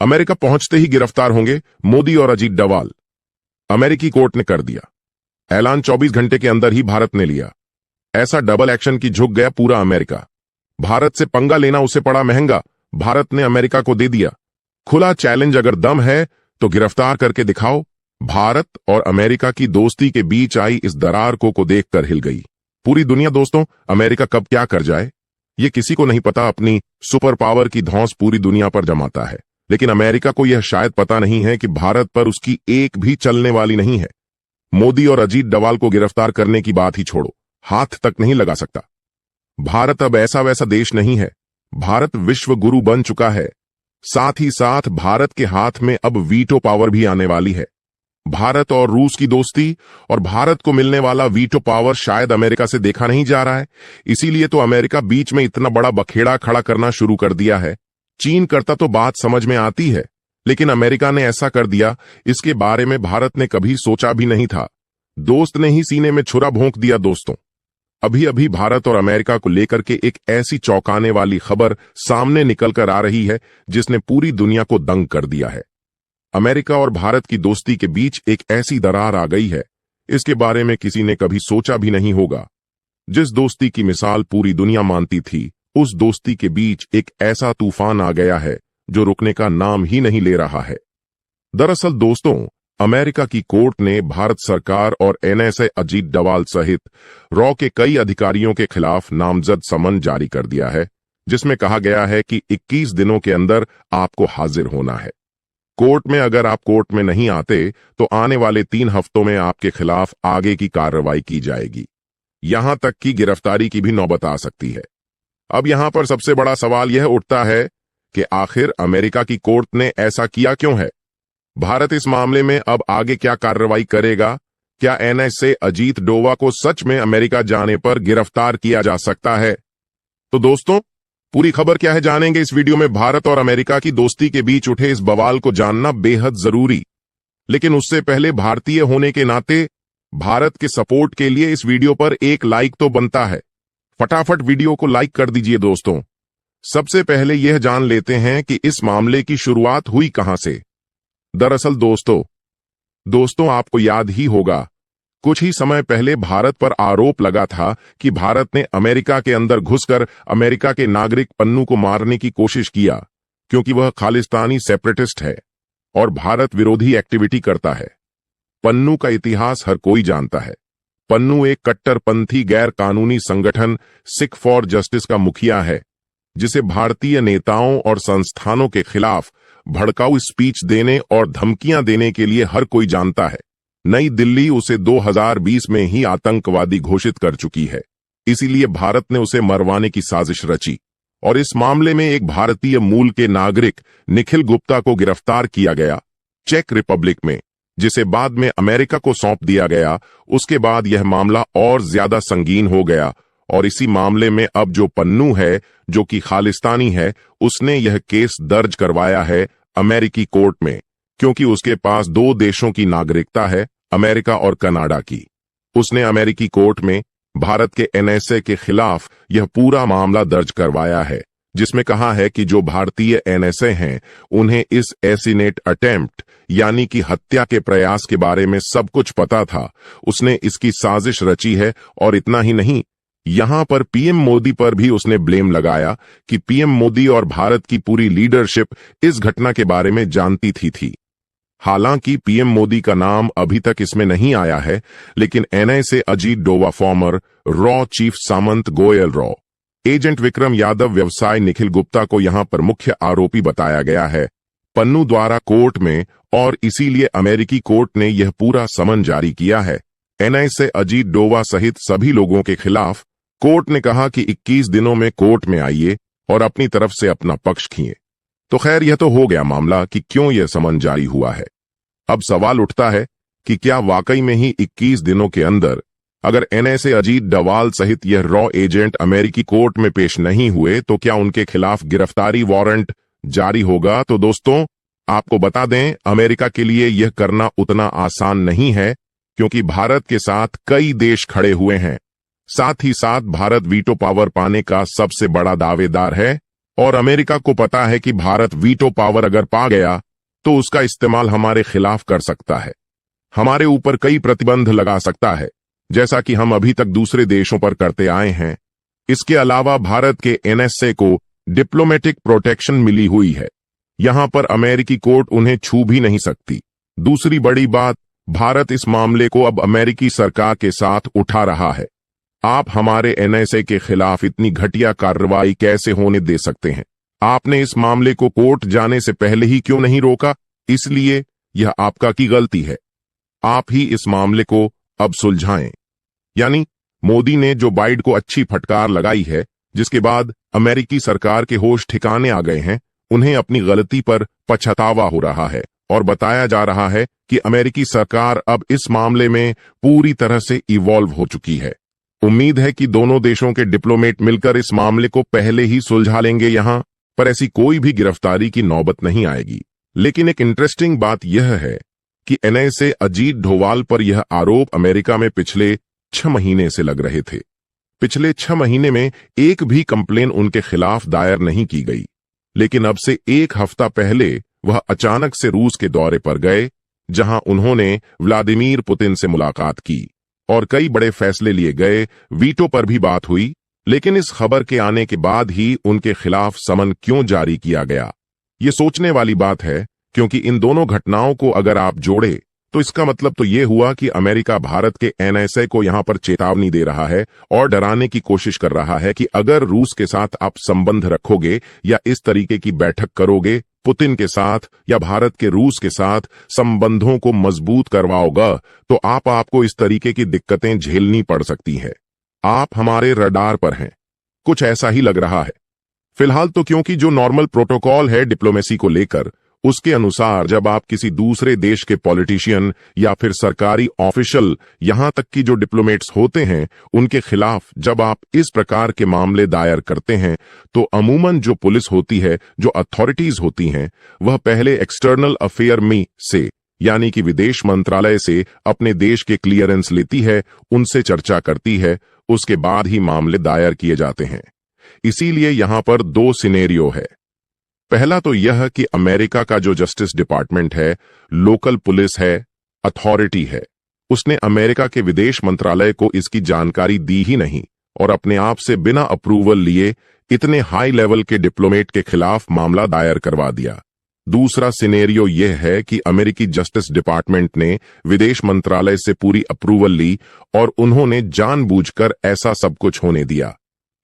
America पहुंचते ही गिरफ्तार होंगे मोदी और अजीत डोवाल। अमेरिकी कोर्ट ने कर दिया ऐलान, 24 घंटे के अंदर ही भारत ने लिया। ऐसा डबल एक्शन की झुक गया पूरा अमेरिका। भारत से पंगा लेना उसे पड़ा महंगा, भारत ने अमेरिका को दे दिया खुला चैलेंज, अगर दम है तो गिरफ्तार करके दिखाओ। भारत और अमेरिका की दोस्ती के बीच आई इस दरार को देखकर हिल गई पूरी दुनिया। दोस्तों, अमेरिका कब क्या कर जाए ये किसी को नहीं पता। अपनी सुपर पावर की धौंस पूरी दुनिया पर जमाता है, लेकिन अमेरिका को यह शायद पता नहीं है कि भारत पर उसकी एक भी चलने वाली नहीं है। मोदी और अजीत डोवाल को गिरफ्तार करने की बात ही छोड़ो, हाथ तक नहीं लगा सकता। भारत अब ऐसा वैसा देश नहीं है, भारत विश्व गुरु बन चुका है। साथ ही साथ भारत के हाथ में अब वीटो पावर भी आने वाली है। भारत और रूस की दोस्ती और भारत को मिलने वाला वीटो पावर शायद अमेरिका से देखा नहीं जा रहा है, इसीलिए तो अमेरिका बीच में इतना बड़ा बखेड़ा खड़ा करना शुरू कर दिया है। चीन करता तो बात समझ में आती है, लेकिन अमेरिका ने ऐसा कर दिया, इसके बारे में भारत ने कभी सोचा भी नहीं था। दोस्त ने ही सीने में छुरा भोंक दिया। दोस्तों, अभी अभी भारत और अमेरिका को लेकर के एक ऐसी चौंकाने वाली खबर सामने निकलकर आ रही है जिसने पूरी दुनिया को दंग कर दिया है। अमेरिका और भारत की दोस्ती के बीच एक ऐसी दरार आ गई है, इसके बारे में किसी ने कभी सोचा भी नहीं होगा। जिस दोस्ती की मिसाल पूरी दुनिया मानती थी, उस दोस्ती के बीच एक ऐसा तूफान आ गया है जो रुकने का नाम ही नहीं ले रहा है। दरअसल दोस्तों, अमेरिका की कोर्ट ने भारत सरकार और एनएसए अजीत डोवाल सहित रॉ के कई अधिकारियों के खिलाफ नामजद समन जारी कर दिया है, जिसमें कहा गया है कि 21 दिनों के अंदर आपको हाजिर होना है कोर्ट में। अगर आप कोर्ट में नहीं आते तो आने वाले 3 हफ्तों में आपके खिलाफ आगे की कार्रवाई की जाएगी, यहां तक कि गिरफ्तारी की भी नौबत आ सकती है। अब यहां पर सबसे बड़ा सवाल यह उठता है कि आखिर अमेरिका की कोर्ट ने ऐसा किया क्यों है? भारत इस मामले में अब आगे क्या कार्रवाई करेगा? क्या एनएसए अजीत डोवा को सच में अमेरिका जाने पर गिरफ्तार किया जा सकता है? तो दोस्तों, पूरी खबर क्या है जानेंगे इस वीडियो में। भारत और अमेरिका की दोस्ती के बीच उठे इस बवाल को जानना बेहद जरूरी, लेकिन उससे पहले भारतीय होने के नाते भारत के सपोर्ट के लिए इस वीडियो पर एक लाइक तो बनता है। फटाफट वीडियो को लाइक कर दीजिए। दोस्तों, सबसे पहले यह जान लेते हैं कि इस मामले की शुरुआत हुई कहां से। दरअसल दोस्तों आपको याद ही होगा, कुछ ही समय पहले भारत पर आरोप लगा था कि भारत ने अमेरिका के अंदर घुसकर अमेरिका के नागरिक पन्नू को मारने की कोशिश किया, क्योंकि वह खालिस्तानी सेपरेटिस्ट है और भारत विरोधी एक्टिविटी करता है। पन्नू का इतिहास हर कोई जानता है। पन्नू एक कट्टरपंथी गैर कानूनी संगठन सिख फॉर जस्टिस का मुखिया है, जिसे भारतीय नेताओं और संस्थानों के खिलाफ भड़काऊ स्पीच देने और धमकियां देने के लिए हर कोई जानता है। नई दिल्ली उसे 2020 में ही आतंकवादी घोषित कर चुकी है, इसीलिए भारत ने उसे मरवाने की साजिश रची और इस मामले में एक भारतीय मूल के नागरिक निखिल गुप्ता को गिरफ्तार किया गया चेक रिपब्लिक में, जिसे बाद में अमेरिका को सौंप दिया गया। उसके बाद यह मामला और ज्यादा संगीन हो गया और इसी मामले में अब जो पन्नू है, जो कि खालिस्तानी है, उसने यह केस दर्ज करवाया है अमेरिकी कोर्ट में, क्योंकि उसके पास 2 देशों की नागरिकता है, अमेरिका और कनाडा की। उसने अमेरिकी कोर्ट में भारत के एनएसए के खिलाफ यह पूरा मामला दर्ज करवाया है, जिसमें कहा है कि जो भारतीय एनएसए हैं उन्हें इस एसिनेट अटेम्प्ट यानी कि हत्या के प्रयास के बारे में सब कुछ पता था। उसने इसकी साजिश रची है और इतना ही नहीं, यहां पर पीएम मोदी पर भी उसने ब्लेम लगाया कि पीएम मोदी और भारत की पूरी लीडरशिप इस घटना के बारे में जानती थी। हालांकि पीएम मोदी का नाम अभी तक इसमें नहीं आया है, लेकिन NSA Ajit डोवा farmer raw chief सामंत गोयल रॉ एजेंट विक्रम यादव व्यवसाय निखिल गुप्ता को यहां पर मुख्य आरोपी बताया गया है पन्नू द्वारा कोर्ट में, और इसीलिए अमेरिकी कोर्ट ने यह पूरा समन जारी किया है एनएसए अजीत डोवा सहित सभी लोगों के खिलाफ। कोर्ट ने कहा कि 21 दिनों में कोर्ट में आइए और अपनी तरफ से अपना पक्ष खींचे। तो खैर, यह तो हो गया मामला कि क्यों यह समन जारी हुआ है। अब सवाल उठता है कि क्या वाकई में ही 21 दिनों के अंदर अगर एनएसए अजीत डोवाल सहित यह रॉ एजेंट अमेरिकी कोर्ट में पेश नहीं हुए तो क्या उनके खिलाफ गिरफ्तारी वारंट जारी होगा? तो दोस्तों आपको बता दें, अमेरिका के लिए यह करना उतना आसान नहीं है, क्योंकि भारत के साथ कई देश खड़े हुए हैं। साथ ही साथ भारत वीटो पावर पाने का सबसे बड़ा दावेदार है और अमेरिका को पता है कि भारत वीटो पावर अगर पा गया तो उसका इस्तेमाल हमारे खिलाफ कर सकता है, हमारे ऊपर कई प्रतिबंध लगा सकता है, जैसा कि हम अभी तक दूसरे देशों पर करते आए हैं। इसके अलावा भारत के एनएसए को डिप्लोमेटिक प्रोटेक्शन मिली हुई है, यहां पर अमेरिकी कोर्ट उन्हें छू भी नहीं सकती। दूसरी बड़ी बात, भारत इस मामले को अब अमेरिकी सरकार के साथ उठा रहा है। आप हमारे एनएसए के खिलाफ इतनी घटिया कार्रवाई कैसे होने दे सकते हैं? आपने इस मामले को कोर्ट जाने से पहले ही क्यों नहीं रोका? इसलिए यह आपका की गलती है। आप ही इस मामले को अब सुलझाएं। यानी मोदी ने जो बाइडेन को अच्छी फटकार लगाई है, जिसके बाद अमेरिकी सरकार के होश ठिकाने आ गए हैं, उन्हें अपनी गलती पर पछतावा हो रहा है और बताया जा रहा है कि अमेरिकी सरकार अब इस मामले में पूरी तरह से इवॉल्व हो चुकी है। उम्मीद है कि दोनों देशों के डिप्लोमेट मिलकर इस मामले को पहले ही सुलझा लेंगे यहां पर ऐसी कोई भी गिरफ्तारी की नौबत नहीं आएगी। लेकिन एक इंटरेस्टिंग बात यह है कि एनएसए अजीत डोवाल पर यह आरोप अमेरिका में पिछले 6 महीने से लग रहे थे। पिछले 6 महीने में एक भी कंप्लेन उनके खिलाफ दायर नहीं की गई, लेकिन अब से एक हफ्ता पहले वह अचानक से रूस के दौरे पर गए, जहां उन्होंने व्लादिमीर पुतिन से मुलाकात की और कई बड़े फैसले लिए गए। वीटो पर भी बात हुई, लेकिन इस खबर के आने के बाद ही उनके खिलाफ समन क्यों जारी किया गया, ये सोचने वाली बात है, क्योंकि इन दोनों घटनाओं को अगर आप जोड़े तो इसका मतलब तो ये हुआ कि अमेरिका भारत के एनएसए को यहां पर चेतावनी दे रहा है और डराने की कोशिश कर रहा है कि अगर रूस के साथ आप संबंध रखोगे या इस तरीके की बैठक करोगे पुतिन के साथ या भारत के रूस के साथ संबंधों को मजबूत करवाओगा, तो आपको इस तरीके की दिक्कतें झेलनी पड़ सकती हैं। आप हमारे रडार पर हैं, कुछ ऐसा ही लग रहा है फिलहाल तो, क्योंकि जो नॉर्मल प्रोटोकॉल है डिप्लोमेसी को लेकर, उसके अनुसार जब आप किसी दूसरे देश के पॉलिटिशियन या फिर सरकारी ऑफिशियल, यहां तक कि जो डिप्लोमेट्स होते हैं, उनके खिलाफ जब आप इस प्रकार के मामले दायर करते हैं, तो अमूमन जो पुलिस होती है, जो अथॉरिटीज होती हैं, वह पहले एक्सटर्नल अफेयर में से यानी कि विदेश मंत्रालय से अपने देश के क्लियरेंस लेती है, उनसे चर्चा करती है, उसके बाद ही मामले दायर किए जाते हैं। इसीलिए यहां पर 2 सिनेरियो है। पहला तो यह कि अमेरिका का जो जस्टिस डिपार्टमेंट है, लोकल पुलिस है, अथॉरिटी है, उसने अमेरिका के विदेश मंत्रालय को इसकी जानकारी दी ही नहीं और अपने आप से बिना अप्रूवल लिए इतने हाई लेवल के डिप्लोमेट के खिलाफ मामला दायर करवा दिया। दूसरा सिनेरियो यह है कि अमेरिकी जस्टिस डिपार्टमेंट ने विदेश मंत्रालय से पूरी अप्रूवल ली और उन्होंने जानबूझकर ऐसा सब कुछ होने दिया।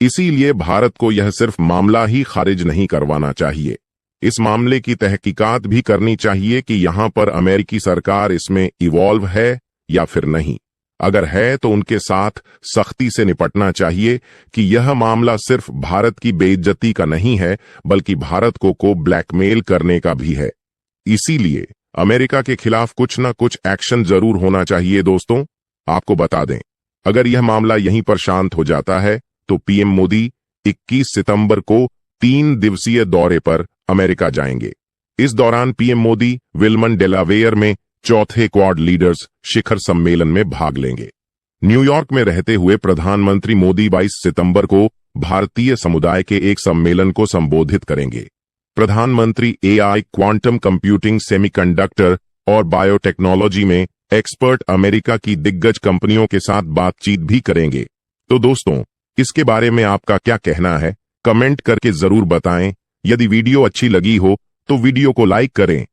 इसीलिए भारत को यह सिर्फ मामला ही खारिज नहीं करवाना चाहिए, इस मामले की तहकीकात भी करनी चाहिए कि यहां पर अमेरिकी सरकार इसमें इवॉल्व है या फिर नहीं। अगर है तो उनके साथ सख्ती से निपटना चाहिए कि यह मामला सिर्फ भारत की बेइज्जती का नहीं है, बल्कि भारत को ब्लैकमेल करने का भी है। इसीलिए अमेरिका के खिलाफ कुछ न कुछ एक्शन जरूर होना चाहिए। दोस्तों, आपको बता दें, अगर यह मामला यहीं पर शांत हो जाता है तो पीएम मोदी 21 सितंबर को 3 दिवसीय दौरे पर अमेरिका जाएंगे। इस दौरान पीएम मोदी विल्मन डेलावेयर में चौथे क्वाड लीडर्स शिखर सम्मेलन में भाग लेंगे। न्यूयॉर्क में रहते हुए प्रधानमंत्री मोदी 22 सितंबर को भारतीय समुदाय के एक सम्मेलन को संबोधित करेंगे। प्रधानमंत्री एआई, क्वांटम कंप्यूटिंग, सेमीकंडक्टर और बायोटेक्नोलॉजी में एक्सपर्ट अमेरिका की दिग्गज कंपनियों के साथ बातचीत भी करेंगे। तो दोस्तों, इसके बारे में आपका क्या कहना है? कमेंट करके जरूर बताएं। यदि वीडियो अच्छी लगी हो तो वीडियो को लाइक करें